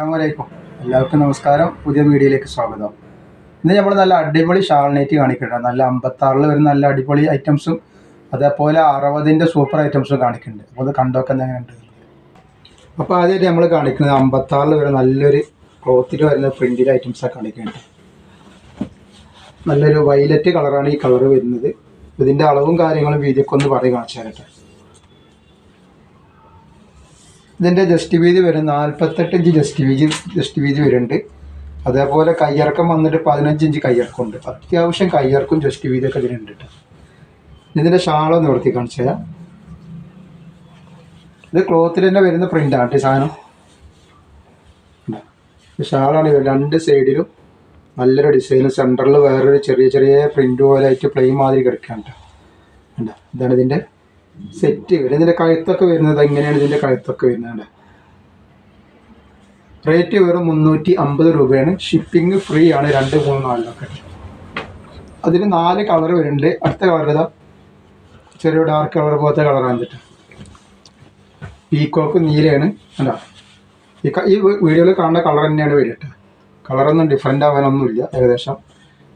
അസ്സലാമലൈക്കും. എല്ലാവർക്കും നമസ്കാരം. പുതിയ വീഡിയോയിലേക്ക് സ്വാഗതം. ഇന്ന് നമ്മൾ നല്ല അടിപൊളി ഷാൾ നൈറ്റി കാണിക്കുന്നുണ്ട്. നല്ല 56 വരുന്ന നല്ല അടിപൊളി ഐറ്റംസും അതേപോലെ 60ൻ്റെ സൂപ്പർ ഐറ്റംസും കാണിക്കുന്നുണ്ട്. അപ്പോൾ അത് കണ്ടൊക്കെ എങ്ങനെയുണ്ട്. അപ്പോൾ ആദ്യമായിട്ട് നമ്മൾ കാണിക്കുന്നത് 56 വരെ നല്ലൊരു ക്ലോത്തിൽ വരുന്ന പ്രിൻറ്റിൻ്റെ ഐറ്റംസാണ് കാണിക്കുന്നുണ്ട്. നല്ലൊരു വയലറ്റ് കളറാണ് ഈ കളർ വരുന്നത്. ഇതിൻ്റെ അളവും കാര്യങ്ങളും വീതിയൊക്കെ ഒന്ന് പറഞ്ഞ് കാണിച്ചു തരട്ടെ. ഇതിൻ്റെ ജസ്റ്റ് വീതി വരും 48 ഇഞ്ച് ജസ്റ്റ് വീതി വരുന്നുണ്ട്. അതേപോലെ കയ്യിറക്കം വന്നിട്ട് 15 ഇഞ്ച് കയ്യിറക്കമുണ്ട്. അത്യാവശ്യം കയ്യിറക്കും ജസ്റ്റ് വീതിയൊക്കെ ഇതിനുണ്ട് കേട്ടോ. ഇതിൻ്റെ ഷാളൊന്ന് നിവർത്തി കാണിച്ചു തരാം. ഇത് ക്ലോത്തിൽ തന്നെ വരുന്ന പ്രിൻ്റാണ് ഈ സാധനം. ഷാളാണ് ഇത്. രണ്ട് സൈഡിലും നല്ലൊരു ഡിസൈൻ, സെൻറ്ററിൽ വേറൊരു ചെറിയ പ്രിൻ്റ് പോലെ ആയിട്ട് പ്ലെയിൻ മാതിരി കിടക്കുകയാണ് കേട്ടോ. ഇതാണ് ഇതിൻ്റെ സെറ്റ് വരും. ഇതിൻ്റെ കഴുത്തൊക്കെ വരുന്നത് എങ്ങനെയാണ് ഇതിൻ്റെ കഴുത്തൊക്കെ വരുന്നത്. റേറ്റ് വെറും 350 രൂപയാണ്. ഷിപ്പിംഗ് ഫ്രീ ആണ്. 2, 3, 4 അതിന് 4 കളർ വരുന്നുണ്ട്. അടുത്ത കളർ ഇതാ ചെറിയ ഡാർക്ക് കളർ പോലത്തെ കളറാണ് എന്നിട്ട് പീക്കോക്ക് നീലയാണ്. അല്ല ഈ വീഡിയോയിൽ കാണുന്ന കളർ തന്നെയാണ് വരിക കേട്ടോ. കളറൊന്നും ഡിഫറെൻ്റ് ആവാനൊന്നുമില്ല. ഏകദേശം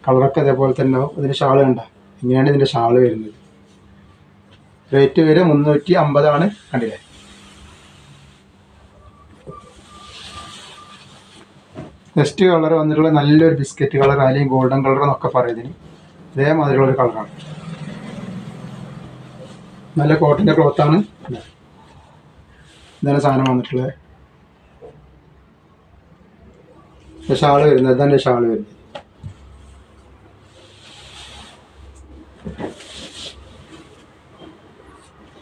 കളറൊക്കെ അതേപോലെ തന്നെ ആവും. ഇതിൻ്റെ ഷാൾ കണ്ട ഇങ്ങനെയാണ് ഇതിൻ്റെ ഷാൾ വരുന്നത്. റേറ്റ് വരെ 350 ആണ്. കണ്ടില്ലേ. നെക്സ്റ്റ് കളർ വന്നിട്ടുള്ള നല്ലൊരു ബിസ്ക്കറ്റ് കളർ അല്ലെങ്കിൽ ഗോൾഡൻ കളർ എന്നൊക്കെ പറയുന്നതിന് ഇതേമാതിരിയുള്ളൊരു കളറാണ്. നല്ല കോട്ടൻ്റെ ക്ലോത്താണ്. ഇതാണ് സാധനം വന്നിട്ടുള്ളത്. ഷാള് വരുന്നത് ഇതാണ് ഷാള് വരുന്നത്.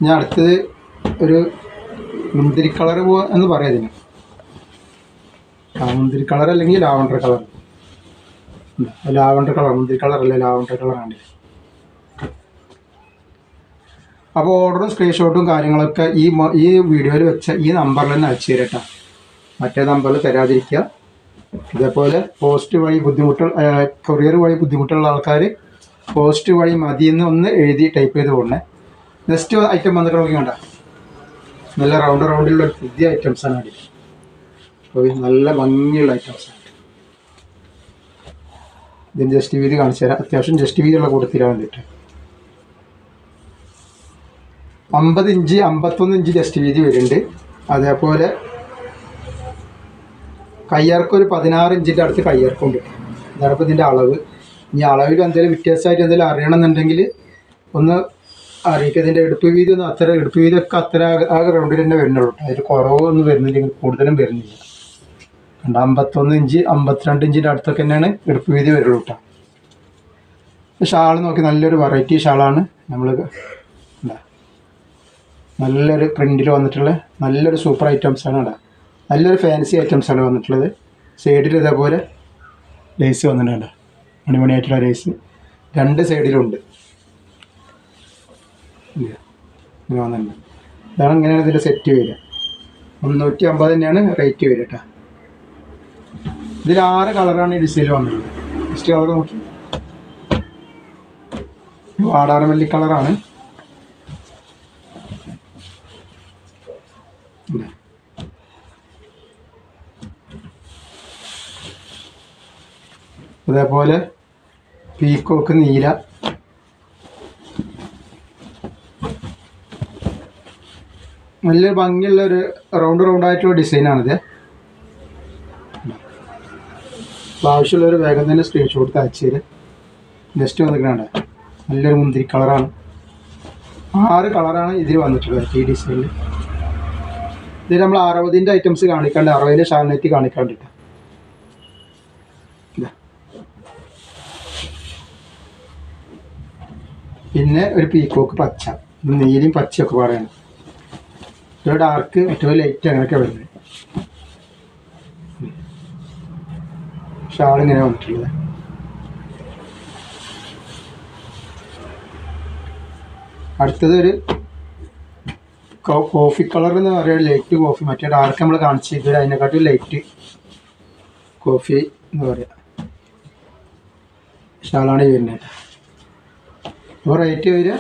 ഞാൻ അടുത്തത് ഒരു മുന്തിരി കളർ എന്ന് പറയാം ഇതിന്. മുന്തിരി കളർ അല്ലെങ്കിൽ ലാവണ്ടർ കളർ. മുന്തിരി കളറല്ലേ, ലാവണ്ടർ കളറാണ്. അപ്പോൾ ഓർഡറും സ്ക്രീൻഷോട്ടും കാര്യങ്ങളൊക്കെ ഈ വീഡിയോയിൽ വെച്ച ഈ നമ്പറിൽ തന്നെ അയച്ചു തരട്ടോ. മറ്റേ നമ്പറിൽ തരാതിരിക്കുക. ഇതേപോലെ പോസ്റ്റ് വഴി കൊറിയർ വഴി ബുദ്ധിമുട്ടുള്ള ആൾക്കാർ പോസ്റ്റ് വഴി മതിയെന്ന് ഒന്ന് എഴുതി ടൈപ്പ് ചെയ്ത് കൊണ്ടേ. നെക്സ്റ്റ് ഐറ്റം വന്നിട്ട് നോക്കി കണ്ട നല്ല റൗണ്ടിലുള്ള പുതിയ ഐറ്റംസാണ് അടി. അപ്പോൾ നല്ല ഭംഗിയുള്ള ഐറ്റംസാണ്. ഇതിന് ജസ്റ്റ് വീതി കാണിച്ചു തരാം. അത്യാവശ്യം ജസ്റ്റ് വീതിയുള്ള കൂട്ടത്തിലാണ് വേണ്ടിയിട്ട് 50 ഇഞ്ച് 51 ഇഞ്ച് ജസ്റ്റ് വീതി വരുന്നുണ്ട്. അതേപോലെ കയ്യിറക്കം ഒരു 16 ഇഞ്ചിൻ്റെ അടുത്ത് കയ്യിറക്കമുണ്ട്. ഇതാണ് ഇപ്പോൾ ഇതിൻ്റെ അളവ്. ഇനി അളവിൽ എന്തെങ്കിലും വ്യത്യാസമായിട്ട് എന്തെങ്കിലും അറിയണമെന്നുണ്ടെങ്കിൽ ഒന്ന് അറിയിക്കുക. ഇതിൻ്റെ എടുപ്പ് വീതിയൊക്കെ അത്ര ആ ഗ്രൗണ്ടിൽ തന്നെ വരുന്നുള്ളൂ. അതിൽ കുറവൊന്നും വരുന്നില്ല, കൂടുതലും വരുന്നില്ല. 51 ഇഞ്ച് 52 ഇഞ്ചിൻ്റെ അടുത്തൊക്കെ തന്നെയാണ് എടുപ്പ് വീതി വരുള്ളൂ കേട്ടോ. ഷാൾ നോക്കി നല്ലൊരു വെറൈറ്റി ഷാളാണ്. നമ്മൾ നല്ലൊരു പ്രിൻറ്റിൽ വന്നിട്ടുള്ള നല്ലൊരു സൂപ്പർ ഐറ്റംസാണ് ഇവിടെ. നല്ലൊരു ഫാൻസി ഐറ്റംസാണ് വന്നിട്ടുള്ളത്. സൈഡിൽ ഇതേപോലെ ലേസ് വന്നിട്ടുണ്ട്. മണിമണിയായിട്ടുള്ള ലേസ് 2 സൈഡിലുണ്ട്. ഇങ്ങനെ വന്നിട്ടുണ്ട്. ഇതാണ് ഇങ്ങനെയാണ് ഇതിൻ്റെ സെറ്റ് വരിക. 350 തന്നെയാണ് റേറ്റ് വരിക കേട്ടോ. ഇതിൽ 6 കളറാണ് ഈ ഡിസൈനിൽ വന്നിട്ടുള്ളത്. നെക്സ്റ്റ് കളർ നോക്കി വാടാറമല്ലി കളറാണ്. അതേപോലെ പീക്കോക്ക് നീല, നല്ല ഭംഗിയുള്ളൊരു റൗണ്ടായിട്ടുള്ള ഡിസൈനാണിത്. അപ്പോൾ ആവശ്യമുള്ളൊരു വേഗം തന്നെ സ്ക്രീൻഷോട്ട് അയച്ചു തരും. നെക്സ്റ്റ് വന്നിട്ടുണ്ട് നല്ലൊരു മുന്തിരി കളറാണ്. 6 കളറാണ് ഇതിൽ വന്നിട്ടുള്ളത് ഈ ഡിസൈനിൽ. ഇതിൽ നമ്മൾ 60ൻ്റെ ഐറ്റംസ് കാണിക്കാണ്ട്, 60ൻ്റെ ഷാൾ നൈറ്റി കാണിക്കാണ്ടിട്ട്. പിന്നെ ഒരു പീക്കോക്ക് പച്ച, നീലയും പച്ചയൊക്കെ പറയാണ്. ഏറ്റവും ഡാർക്ക് ഏറ്റവും ലൈറ്റ് അങ്ങനെയൊക്കെ വരുന്നത്. ഷാൾ ഇങ്ങനെ വന്നിട്ടുള്ളത്. അടുത്തത് ഒരു കോഫി കളർ എന്ന് പറയുന്നത് ലൈറ്റ് കോഫി. മറ്റേ ഡാർക്ക് നമ്മൾ കാണിച്ചിട്ട് അതിനെക്കാട്ടും ലൈറ്റ് കോഫി എന്ന് പറയാം. ഷാളാണ് വരുന്നത്. അപ്പോൾ റേറ്റ് വരിക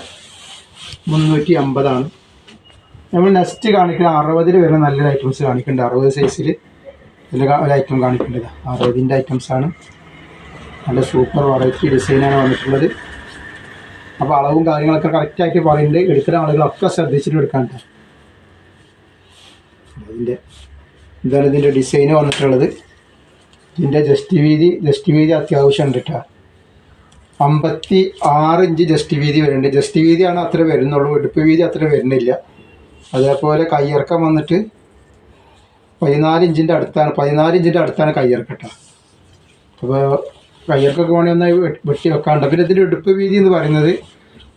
350 നമ്മൾ നെക്സ്റ്റ് കാണിക്കുന്ന 60 വരുന്ന നല്ലൊരു ഐറ്റംസ് കാണിക്കുന്നുണ്ട്. 60 സൈസിൽ ഒരു ഐറ്റം കാണിക്കേണ്ടത് 60-ൻ്റെ ഐറ്റംസാണ്. നല്ല സൂപ്പർ വെറൈറ്റി ഡിസൈനാണ് വന്നിട്ടുള്ളത്. അപ്പോൾ അളവും കാര്യങ്ങളൊക്കെ കറക്റ്റായിട്ട് പറയുന്നുണ്ട്. എടുക്കുന്ന ആളുകളൊക്കെ ശ്രദ്ധിച്ചിട്ട് എടുക്കാൻ കേട്ടോ. ഇതാണ് ഇതിൻ്റെ ഡിസൈന് വന്നിട്ടുള്ളത്. ഇതിൻ്റെ ജസ്റ്റ് വീതി അത്യാവശ്യം ഉണ്ട് കേട്ടോ. 56 ഇഞ്ച് ജസ്റ്റ് വീതി വരുന്നുണ്ട്. ജസ്റ്റ് വീതിയാണ് അത്ര വരുന്നുള്ളൂ, ഇടുപ്പ് വീതി അത്ര വരുന്നില്ല. അതേപോലെ കയ്യിറക്കം വന്നിട്ട് 14 ഇഞ്ചിൻ്റെ അടുത്താണ് കയ്യിറക്കം കേട്ടോ. അപ്പോൾ കയ്യിറക്കൊക്കെ വേണമെങ്കിൽ ഒന്ന് വെട്ടി വെക്കാണ്ട്. പിന്നെ ഇതിൻ്റെ ഇടുപ്പ് വീതി എന്ന് പറയുന്നത്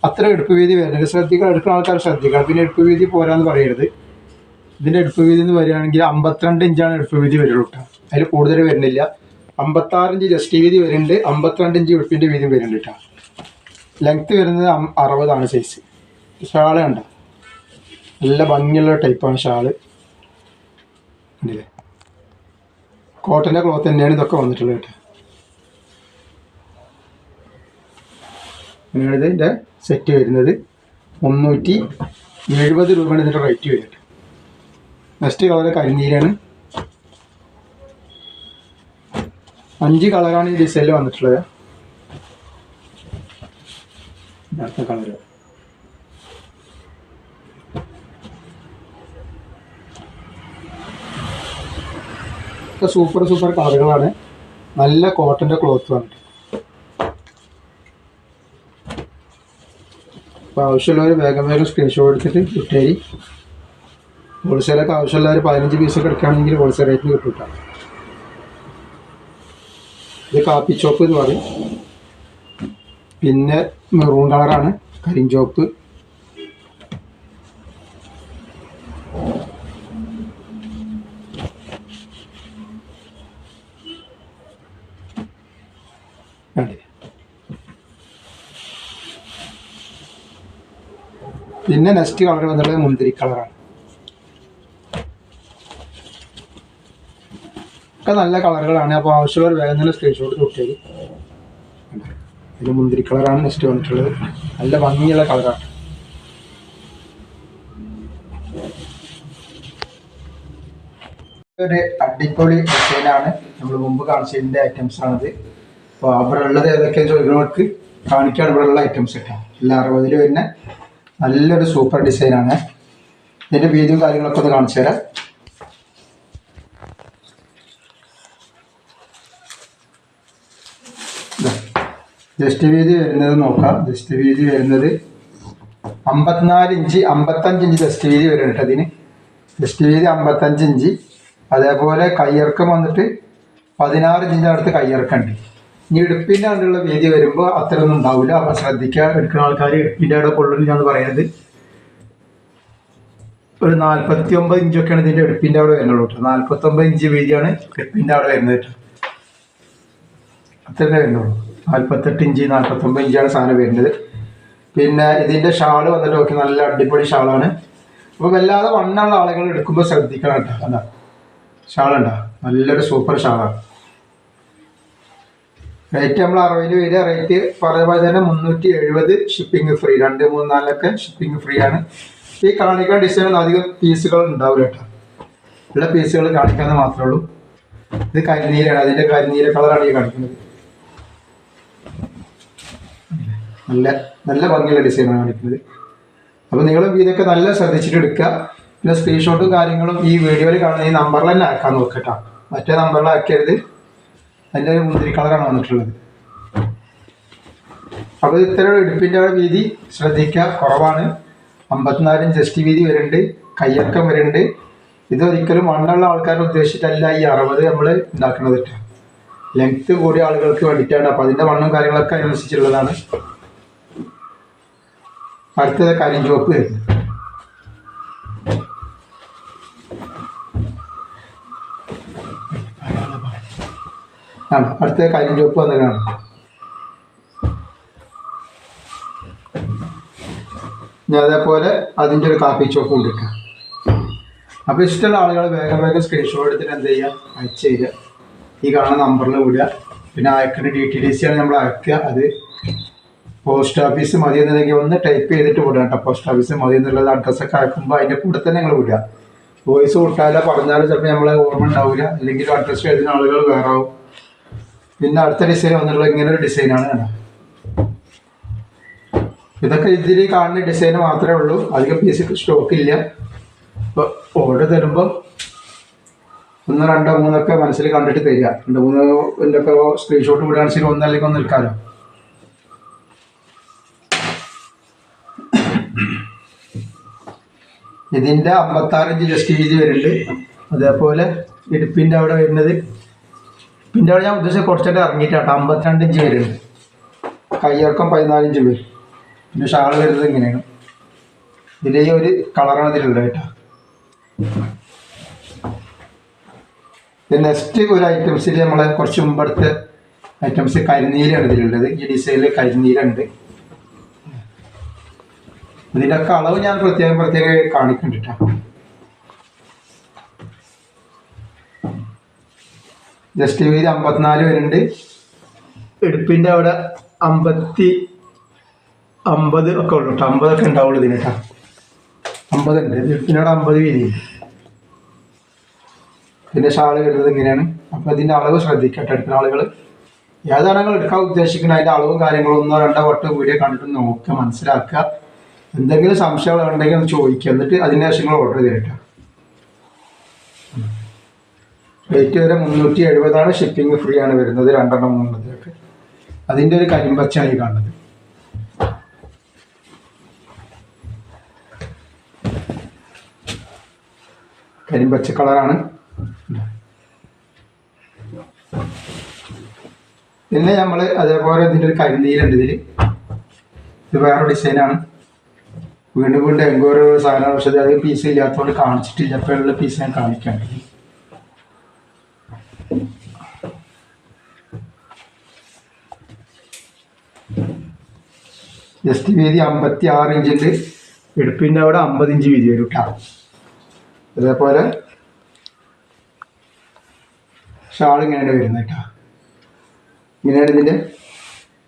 അത്ര ഇടുപ്പ് വീതി വരുന്നുണ്ട്. ശ്രദ്ധിക്കണം, എടുക്കുന്ന ആൾക്കാർ ശ്രദ്ധിക്കണം. പിന്നെ ഇടുപ്പ് വീതി പോരാന്ന് പറയരുത്. ഇതിൻ്റെ ഇടുപ്പ് വീതി എന്ന് പറയുകയാണെങ്കിൽ 52 ഇഞ്ചാണ് ഇടുപ്പ് വീതി വരുള്ളൂ കേട്ടോ. അതിൽ കൂടുതൽ വരുന്നില്ല. 56 ഇഞ്ച് ജസ്റ്റ് വീതി വരുന്നുണ്ട്, 52 ഇഞ്ച് ഇടുപ്പിൻ്റെ വീതി വരുന്നുണ്ട് കേട്ടോ. ലെങ്ത്ത് വരുന്നത് 60 സൈസ്. ഷാള് കണ്ടോ, നല്ല ഭംഗിയുള്ള ടൈപ്പാണ് ഷാള്. കണ്ടില്ലേ, കോട്ടൻ്റെ ക്ലോത്ത് തന്നെയാണ് ഇതൊക്കെ വന്നിട്ടുള്ളത് കേട്ടോ. അങ്ങനെയാണ് ഇതിൻ്റെ സെറ്റ് വരുന്നത്. 370 രൂപയാണ് ഇതിൻ്റെ റേറ്റ് വരുന്നത്. Next colour കരിനീലാണ്. 5 കളറാണ് ഈ ഡിസൈനിൽ വന്നിട്ടുള്ളത്. അടുത്ത കളർ ഒക്കെ സൂപ്പർ കളറുകളാണ്. നല്ല കോട്ടൻ്റെ ക്ലോത്ത് വന്നിട്ട്. അപ്പോൾ ആവശ്യമുള്ളവർ വേഗം സ്ക്രീൻഷോട്ട് എടുത്തിട്ട് കിട്ടേരി. ഹോൾസെയിലൊക്കെ ആവശ്യമുള്ളവർ 15 പീസൊക്കെ എടുക്കുകയാണെങ്കിൽ ഹോൾസെയിൽ റേറ്റിന് കിട്ടും. ഇത് കാപ്പി ചോപ്പ് എന്ന് പറയും. പിന്നെ മെറൂൺ കളറാണ്, കരിഞ്ചോപ്പ്. പിന്നെ നെക്സ്റ്റ് കളർ വന്നിട്ടുള്ളത് മുന്തിരി കളറാണ്. ഒക്കെ നല്ല കളറുകളാണ്. അപ്പോൾ ആവശ്യമുള്ളവർ വേഗം തന്നെ സ്ക്രീൻഷോട്ട് കൊടുത്തത്. ഇത് മുന്തിരി കളറാണ് നെക്സ്റ്റ് വന്നിട്ടുള്ളത്. നല്ല ഭംഗിയുള്ള കളറാണ്. ഒരു അടിപൊളി ഡിസൈനാണ്. നമ്മൾ മുമ്പ് കാണിച്ചതിൻ്റെ ഐറ്റംസ് ആണിത്. അപ്പോൾ അവിടെ ഉള്ളത് ഏതൊക്കെയാണ് ചോദിക്കുന്നവർക്ക് കാണിക്കാൻ ഇവിടെ ഉള്ള ഐറ്റംസ് കിട്ടാം. എല്ലാം 60 വരുന്ന നല്ലൊരു സൂപ്പർ ഡിസൈനാണ്. ഇതിൻ്റെ വീതിയും കാര്യങ്ങളൊക്കെ ഒന്ന് കാണിച്ചു തരാം. ജസ്റ്റ് വീതി വരുന്നത് നോക്കാം. ജസ്റ്റ് വീതി വരുന്നത് 54 ഇഞ്ച് 55 ഇഞ്ച് ജസ്റ്റ് വീതി വരുന്നുണ്ട്. അതിന് ജസ്റ്റ് വീതി 55 ഇഞ്ച്. അതേപോലെ കയ്യിറക്കം വന്നിട്ട് 16 ഇഞ്ചിൻ്റെ അടുത്ത് കയ്യിറക്കമുണ്ട്. ഇനി ഇടുപ്പിൻ്റെ അടുത്തുള്ള വീതി വരുമ്പോൾ അത്രയൊന്നും ഉണ്ടാവില്ല. അപ്പോൾ ശ്രദ്ധിക്കുക, എടുക്കുന്ന ആൾക്കാർ ഇടുപ്പിൻ്റെ അവിടെ കൊള്ളുന്നില്ലാന്ന് പറയുന്നത്. ഒരു 49 ഇഞ്ചൊക്കെയാണ് ഇതിൻ്റെ ഇടുപ്പിൻ്റെ അവിടെ വരുന്നുള്ളൂ കേട്ടോ. 49 ഇഞ്ച് വീതിയാണ് ഇടുപ്പിൻ്റെ അവിടെ വരുന്നത് കേട്ടോ. അത്രേ വരുന്നുള്ളൂ. 48 ഇഞ്ച് 49 ഇഞ്ചാണ് സാധനം വരുന്നത്. പിന്നെ ഇതിൻ്റെ ഷാള് വന്നിട്ട് നോക്കി നല്ല അടിപൊളി ഷാളാണ്. അപ്പോൾ വല്ലാതെ വണ്ണമുള്ള ആളുകൾ എടുക്കുമ്പോൾ ശ്രദ്ധിക്കണം കേട്ടോ. അതാ ഷാളുണ്ടോ, നല്ലൊരു സൂപ്പർ ഷാളാണ്. റേറ്റ് നമ്മൾ 60 വരിക. റേറ്റ് പറഞ്ഞ പോലെ തന്നെ 370 ഷിപ്പിംഗ് ഫ്രീ. 2, 3, 4 ഷിപ്പിംഗ് ഫ്രീ ആണ്. ഈ കാണിക്കാൻ ഡിസൈൻ അധികം പീസുകൾ ഉണ്ടാവില്ല കേട്ടോ. ഉള്ള പീസുകൾ കാണിക്കാമെന്ന് മാത്രമേ ഉള്ളൂ. ഇത് കരിനീലാണ്. അതിൻ്റെ കരിനീല കളറാണ് ഈ കാണിക്കുന്നത്. നല്ല ഭംഗിയുള്ള ഡിസൈനാണ് കാണിക്കുന്നത്. അപ്പോൾ നിങ്ങൾ ഇതൊക്കെ നല്ല ശ്രദ്ധിച്ചിട്ട് എടുക്കുക. പിന്നെ സ്ക്രീൻഷോട്ടും കാര്യങ്ങളും ഈ വീഡിയോയിൽ കാണുന്ന ഈ നമ്പറിൽ തന്നെ ആക്കാൻ നോക്കട്ടോ. മറ്റേ നമ്പറിൽ ആക്കിയത് അതിൻ്റെ ഒരു മുന്തിരി കളറാണ് വന്നിട്ടുള്ളത്. അപ്പോൾ ഇത്ര ഇടുപ്പിൻ്റെ വീതി ശ്രദ്ധിക്കുക, കുറവാണ്. 54 ഇഞ്ച് ജസ്റ്റ് വീതി വരുന്നുണ്ട്, കയ്യിറക്കം വരുന്നുണ്ട്. ഇതൊരിക്കലും വണ്ണുള്ള ആൾക്കാരെ ഉദ്ദേശിച്ചിട്ടല്ല ഈ 60 നമ്മൾ ഉണ്ടാക്കുന്നത് കേട്ടോ. ലെങ്ത്ത് കൂടിയ ആളുകൾക്ക് വേണ്ടിയിട്ടാണ്. അപ്പോൾ അതിൻ്റെ വണ്ണും കാര്യങ്ങളൊക്കെ അനുസരിച്ചുള്ളതാണ്. അടുത്തത് കരിഞ്ചുവപ്പ് വരുന്നത്. അടുത്ത കരിഞ്ചുവപ്പ് വന്നതാണ്. ഇനി അതേപോലെ അതിൻ്റെ ഒരു കാപ്പി ചോപ്പ് കൊണ്ടിരിക്കുക. അപ്പോൾ ഇഷ്ടമുള്ള ആളുകൾ വേഗം സ്ക്രീൻഷോട്ട് എടുത്തിട്ട് എന്ത് ചെയ്യുക, അയച്ചു തരിക. ഈ കാണുന്ന നമ്പറിൽ വിടുക. പിന്നെ അയക്കേണ്ട DTDC ആണ് നമ്മൾ അയക്കുക. അത് പോസ്റ്റ് ഓഫീസ് മതി എന്നുണ്ടെങ്കിൽ ഒന്ന് ടൈപ്പ് ചെയ്തിട്ട് വിടുക കേട്ടോ. പോസ്റ്റ് ഓഫീസ് മതി എന്നുള്ളത് അഡ്രസ്സൊക്കെ അയക്കുമ്പോൾ അതിൻ്റെ കൂടെ തന്നെ നിങ്ങൾ വിടുക. വോയിസ് വിട്ടാലോ പറഞ്ഞാലും ചിലപ്പോൾ നമ്മളെ ഓർമ്മ ഉണ്ടാവില്ല, അല്ലെങ്കിൽ അഡ്രസ് എഴുതുന്ന ആളുകൾ വേറെ ആവും. പിന്നെ അടുത്ത ഡിസൈൻ വന്നിട്ടുള്ള ഇങ്ങനെ ഒരു ഡിസൈനാണ് കേട്ടോ. ഇതൊക്കെ ഇതിൽ കാണുന്ന ഡിസൈൻ മാത്രമേ ഉള്ളൂ, അധികം പീസ് സ്റ്റോക്ക് ഇല്ല. ഇപ്പോൾ ഓർഡർ തരുമ്പോൾ 1, 2, 3 മനസ്സിൽ കണ്ടിട്ട് തരിക. 2, 3 സ്ക്രീൻഷോട്ട് വിടുകയാണെങ്കിൽ 1 അല്ലെങ്കിൽ 1 നിൽക്കാമല്ലോ. ഇതിൻ്റെ 56 ഇഞ്ച് ജസ്റ്റ് വീതി വരുന്നുണ്ട്. അതേപോലെ ഇടുപ്പിൻ്റെ അവിടെ വരുന്നത്, ഇടുപ്പിൻ്റെ അവിടെ ഞാൻ ഉദ്ദേശിച്ച് കുറച്ചായിട്ട് ഇറങ്ങിയിട്ടാട്ടോ 52 ഇഞ്ച് വരുന്നുണ്ട്. കയ്യിറക്കം 14 ഇഞ്ച് വരും. പിന്നെ ഷാൾ വരുന്നത് ഇങ്ങനെയാണ്. ഇതിൻ്റെ ഈ ഒരു കളറാണ് ഇതിലുള്ളത് കേട്ടോ. നെക്സ്റ്റ് ഒരു ഐറ്റംസിൽ നമ്മളെ കുറച്ച് മുമ്പടുത്ത ഐറ്റംസ് കരിനീലാണ് ഇതിലുള്ളത്. ഈ ഡിസൈനിൽ കരിനീലുണ്ട്. ഇതിൻ്റെയൊക്കെ അളവ് ഞാൻ പ്രത്യേകം കാണിക്കുന്നുണ്ട് കേട്ടോ. ജസ്റ്റ് വീതി 54 വരുന്നുണ്ട്. ഇടുപ്പിൻ്റെ അവിടെ 50 ഒക്കെ ഉള്ളൂ കേട്ടോ. 50 ഒക്കെ ഉണ്ടാവുള്ളൂ ഇതിന് കേട്ടോ. 50 ഉണ്ട്. ഇടുപ്പിൻ്റെ അവിടെ 50 വീതിയുണ്ട്. ഇതിൻ്റെ ഷാള് വരുന്നത് ഇങ്ങനെയാണ്. അപ്പോൾ ഇതിൻ്റെ അളവ് ശ്രദ്ധിക്കട്ടെ എടുക്കുന്ന ആളുകൾ. ഏതാണ് നിങ്ങൾ എടുക്കാൻ ഉദ്ദേശിക്കുന്നത് അതിൻ്റെ അളവും കാര്യങ്ങളും 1, 2 വട്ടം വീഡിയോ കണ്ടിട്ട് നോക്കുക, മനസ്സിലാക്കുക. എന്തെങ്കിലും സംശയങ്ങൾ ഉണ്ടെങ്കിൽ ഒന്ന് ചോദിക്കുക. എന്നിട്ട് അതിൻ്റെ ശേഷം നിങ്ങൾ ഓർഡർ ചെയ്തിട്ടാ. റേറ്റ് വരെ 370 ഷിപ്പിംഗ് ഫ്രീ ആണ് വരുന്നത്. 2 3 അതിൻ്റെ ഒരു കരിമ്പച്ചാണ് ഈ കാണുന്നത്. കരിമ്പച്ച കളറാണ്. പിന്നെ നമ്മൾ അതേപോലെ ഇതിൻ്റെ ഒരു കരിനീലുണ്ട്. ഇത് വേറെ ഡിസൈനാണ്. വീണ്ടും എൻക്വയറി സാധനമാണ്. പക്ഷേ അത് പീസ് ഇല്ലാത്തതുകൊണ്ട് കാണിച്ചിട്ടില്ല. അപ്പോഴുള്ള പീസ് ഞാൻ കാണിക്കാം. ജസ്റ്റ് വീതി 56 ഇഞ്ചുണ്ട്. ഇടുപ്പിൻ്റെ അവിടെ 50 ഇഞ്ച് വീതി വരും കേട്ടോ. അതേപോലെ ഷാൾ ഇങ്ങനെയാണ് വരുന്നത് കേട്ടോ. ഇങ്ങനെയാണ് ഇതിൻ്റെ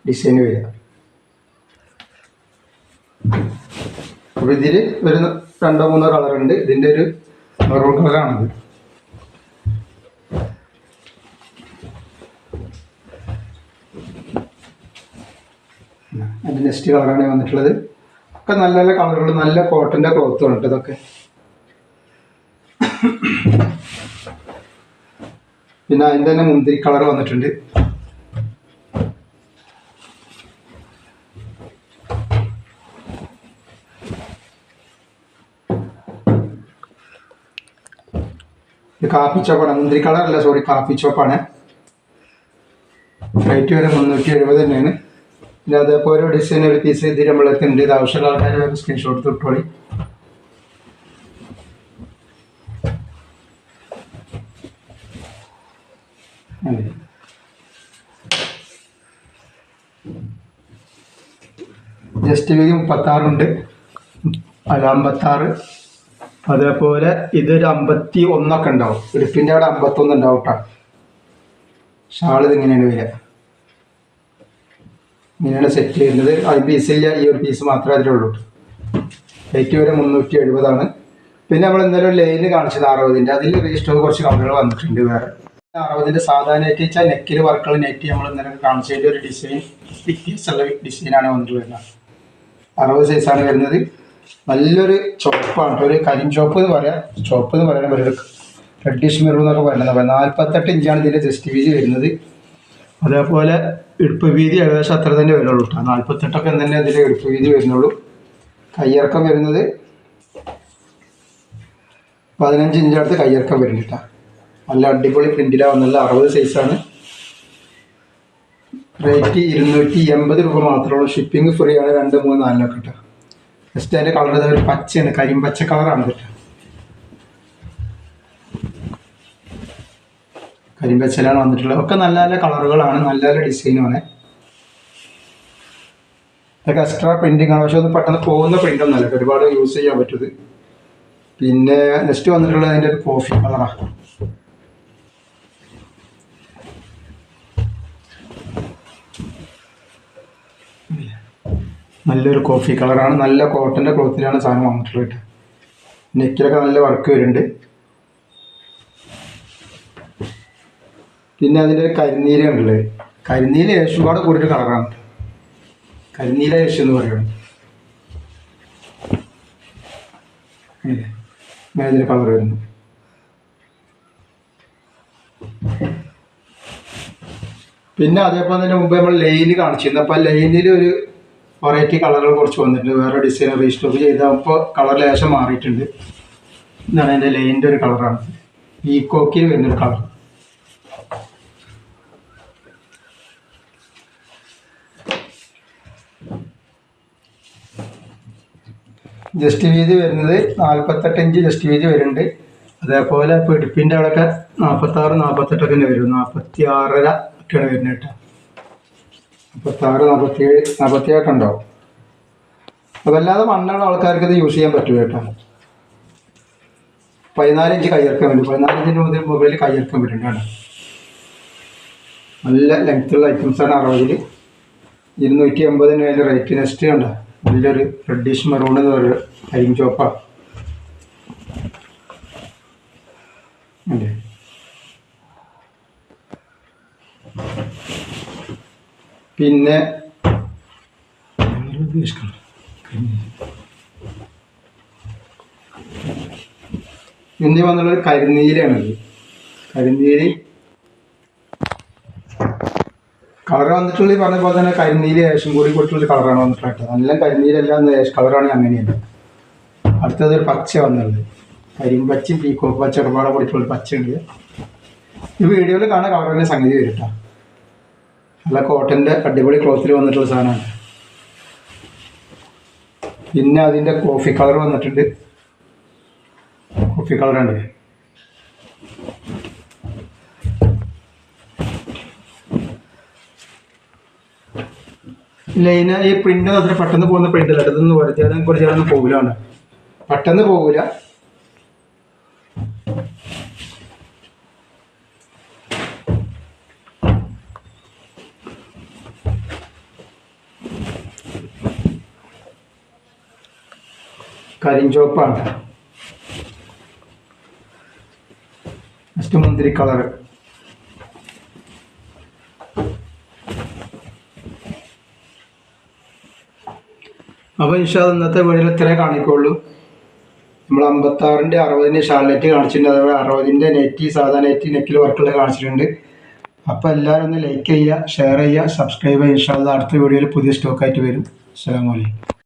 ഡിസൈൻ വരിക. അപ്പോൾ ഇതിൽ വരുന്ന 2 3 കളറുണ്ട്. ഇതിൻ്റെ ഒരു മെറൂൺ കളറാണത്. അതിൻ്റെ നെക്സ്റ്റ് കളറാണ് വന്നിട്ടുള്ളത്. ഒക്കെ നല്ല നല്ല കളറുകൾ, നല്ല കോട്ടൻ്റെ ക്ലോത്തും ഉണ്ട് ഇതൊക്കെ. പിന്നെ അതിൻ്റെ തന്നെ മുന്തിരി കളർ വന്നിട്ടുണ്ട്. ഇത് കാപ്പി ചോപ്പാണ്, മുന്തിരി കളറല്ല, സോറി, കാപ്പി ചോപ്പാണ്. റേറ്റ് വരെ 370 തന്നെയാണ്. പിന്നെ അതേപോലെ ഡിസൈൻ ഒരു പീസ് ഇതിൽ നമ്മളെത്തുന്നുണ്ട്. ഇത് ആവശ്യമുള്ള ആൾക്കാർ സ്ക്രീൻഷോട്ട് തൊട്ടോളി. ജസ്റ്റ് വീതി 36 ഉണ്ട്. അല്ല 56. അതേപോലെ ഇതൊരു 51 ഒക്കെ ഉണ്ടാവും. ഇടുപ്പിൻ്റെ അവിടെ 51 ഉണ്ടാവും കേട്ടോ. ഷാൾ ഇതിങ്ങനെയാണ് വരിക. ഇങ്ങനെയാണ് സെറ്റ് ചെയ്യുന്നത്. അത് പീസില്ല, ഈ ഒരു പീസ് മാത്രമേ അതിലുള്ളൂ. റേറ്റ് വരെ 370 പിന്നെ നമ്മൾ എന്തായാലും ഒരു ലൈന് കാണിച്ചത് 60-ൻ്റെ, അതിൽ രജിസ്റ്റർ കുറച്ച് കളറുകൾ വന്നിട്ടുണ്ട് വേറെ. 60-ൻ്റെ സാധാരണ നെറ്റ് വെച്ചാൽ നെക്കിൽ വർക്കുള്ള നെറ്റ് നമ്മൾ ഇന്നലെ കാണിച്ചതിൻ്റെ ഒരു ഡിസൈൻ വ്യത്യാസമുള്ള ഡിസൈനാണ് വന്നിട്ടുള്ളത്. 60 സൈസാണ് വരുന്നത്. നല്ലൊരു ചോപ്പാണ്, ഒരു കരിഞ്ചോപ്പ് എന്ന് പറയാം. ചോപ്പ് എന്ന് പറയാൻ പറ്റും, റെഡിഷ് മെറൂൺ എന്നൊക്കെ പറയുന്നത്. 48 ഇഞ്ചാണ് ഇതിൻ്റെ ജസ്റ്റ് വീതി വരുന്നത്. അതേപോലെ ഇടുപ്പ് വീതി ഏകദേശം അത്ര തന്നെ വരുന്നുള്ളൂ കേട്ടോ. 48 തന്നെ ഇതിൻ്റെ ഇടുപ്പ് വീതി വരുന്നുള്ളൂ. കയ്യിറക്കം വരുന്നത് 15 ഇഞ്ചടുത്ത് കയ്യിറക്കം വരുന്നു കേട്ടോ. നല്ല അടിപൊളി പ്രിൻറ്റിലാണ് വന്നത്. 60 സൈസാണ്. റേറ്റ് 280 രൂപ മാത്രമേ ഉള്ളൂ. ഷിപ്പിംഗ് ഫ്രീ ആണ്. 2, 3, 4 കേട്ടോ. ജസ്റ്റ് അതിൻ്റെ കളർ ഒരു പച്ചയാണ്, കരിമ്പച്ച കളറാണ് കേട്ടോ. കരിമ്പച്ചലാണ് വന്നിട്ടുള്ളത്. ഒക്കെ നല്ല നല്ല കളറുകളാണ്, നല്ല നല്ല ഡിസൈനുമാണ്. ഇതൊക്കെ എക്സ്ട്രാ പ്രിൻറ്റിങ് ആണ്. പക്ഷെ ഒന്ന് പെട്ടെന്ന് പോകുന്ന പ്രിൻ്റ് ഒന്നല്ല, ഒരുപാട് യൂസ് ചെയ്യാൻ പറ്റുന്നത്. പിന്നെ നെക്സ്റ്റ് വന്നിട്ടുള്ളത് അതിൻ്റെ ഒരു കോഫി കളറാണ്. നല്ലൊരു കോഫി കളറാണ്. നല്ല കോട്ടൻ്റെ ക്ലോത്തിലാണ് സാധനം വന്നിട്ടുള്ളത്. നെക്കിലൊക്കെ നല്ല വർക്ക് വരുന്നുണ്ട്. പിന്നെ അതിൻ്റെ ഒരു കരിനീല ഉള്ളത്. കരിനീല യേശും കൂടെ കൂടിയൊരു കളറാണ്. കരിനീല യേശു എന്ന് പറയുന്നത് മേജർ കളർ വരുന്നു. പിന്നെ അതേപോലെ തന്നെ മുമ്പ് നമ്മൾ ലൈന് കാണിച്ചിരുന്നു. അപ്പോൾ ലൈനിൽ ഒരു വെറൈറ്റി കളറുകൾ കുറച്ച് വന്നിട്ടുണ്ട്. വേറെ ഡിസൈൻ റീസ്റ്റോക്ക് ചെയ്താൽ ഇപ്പോൾ കളർ ലേശം മാറിയിട്ടുണ്ട്. ഇതാണ് എൻ്റെ ലൈനിൻ്റെ ഒരു കളറാണ്. പീക്കോക്കിൽ വരുന്നൊരു കളർ. ജസ്റ്റ് വീതി വരുന്നത് 48 ഇഞ്ച് ജസ്റ്റ് വീതി വരുന്നുണ്ട്. അതേപോലെ പിടിപ്പിൻ്റെ അവിടെയൊക്കെ 46, 48 തന്നെ വരും. 46.5 ഒക്കെയാണ് വരുന്നത് കേട്ടോ. 46, 47, 48 ഉണ്ടാവും. അപ്പോൾ അല്ലാതെ മണ്ണുള്ള ആൾക്കാർക്ക് ഇത് യൂസ് ചെയ്യാൻ പറ്റും കേട്ടോ. 14 ഇഞ്ച് കയ്യിറക്കാൻ വരും. 14 ഇഞ്ചിന് മുതൽ മൊബൈൽ കയ്യിറക്കാൻ വരുന്നുണ്ട്. നല്ല ലെങ്ത്തുള്ള ഐറ്റംസാണ്. 60 280 അതിൻ്റെ റേറ്റ്. നെക്സ്റ്റ് കണ്ടോ, നല്ലൊരു റെഡിഷ് മെറൂൺ എന്ന് പറയുന്നത് കരിം ചോപ്പാണ്. അല്ലേ, പിന്നെ ഇനി വന്നുള്ളത് കരിനീലയാണത്. കരിനീല് കളർ വന്നിട്ടുള്ള പറഞ്ഞ പോലെ തന്നെ കരിനീല ഏശം കൂടി കൊടുത്തുള്ള കളറാണ് വന്നിട്ടുള്ളത്. നല്ല കരിനീലെല്ലാം ഏഷ് കളറാണ് അങ്ങനെയല്ല. അടുത്തത് ഒരു പച്ച വന്നുള്ളത്. കരിമ്പച്ചയും പീക്കോക്ക് പച്ച ഇടപാടെ കൊടുത്തുള്ള പച്ച ഉണ്ട്. ഈ വീഡിയോയിൽ കാണാൻ കളറിൻ്റെ സംഗതി വരും കേട്ടോ. നല്ല കോട്ടൻ്റെ അടിപൊളി ക്ലോത്തിൽ വന്നിട്ടുള്ള സാധനമാണ്. പിന്നെ അതിൻ്റെ കോഫി കളർ വന്നിട്ടുണ്ട്. കോഫി കളറാണ്. ലൈന് ഈ പ്രിന്റ് അത്ര പെട്ടെന്ന് പോകുന്ന പ്രിന്റ് അല്ല. ഇതൊന്ന് കുറച്ച് കുറച്ചൊന്നും പോകില്ലാണ്, പെട്ടെന്ന് പോകില്ല. കരിഞ്ചോപ്പാണ്. നെക്സ്റ്റ് മുന്തിരി കളർ. അപ്പോൾ ഇൻഷാല്ലാ ഇന്നത്തെ വീഡിയോയിൽ ഇത്രേ കാണിക്കുള്ളൂ. നമ്മൾ 56-ൻ്റെ 60-ൻ്റെ ഷാർലെറ്റ് കാണിച്ചിട്ടുണ്ട്. അതുപോലെ 60-ൻ്റെ നെറ്റ്, സാധാ നെറ്റ് നെക്കിൽ വർക്കുള്ള കാണിച്ചിട്ടുണ്ട്. അപ്പോൾ എല്ലാവരും ഒന്ന് ലൈക്ക് ചെയ്യുക, ഷെയർ ചെയ്യുക, സബ്സ്ക്രൈബ് ചെയ്യുക. ഇൻഷാല്ലാ അടുത്ത വീഡിയോയിൽ പുതിയ സ്റ്റോക്കായിട്ട് വരും. അസ്സലാമു അലൈക്കും.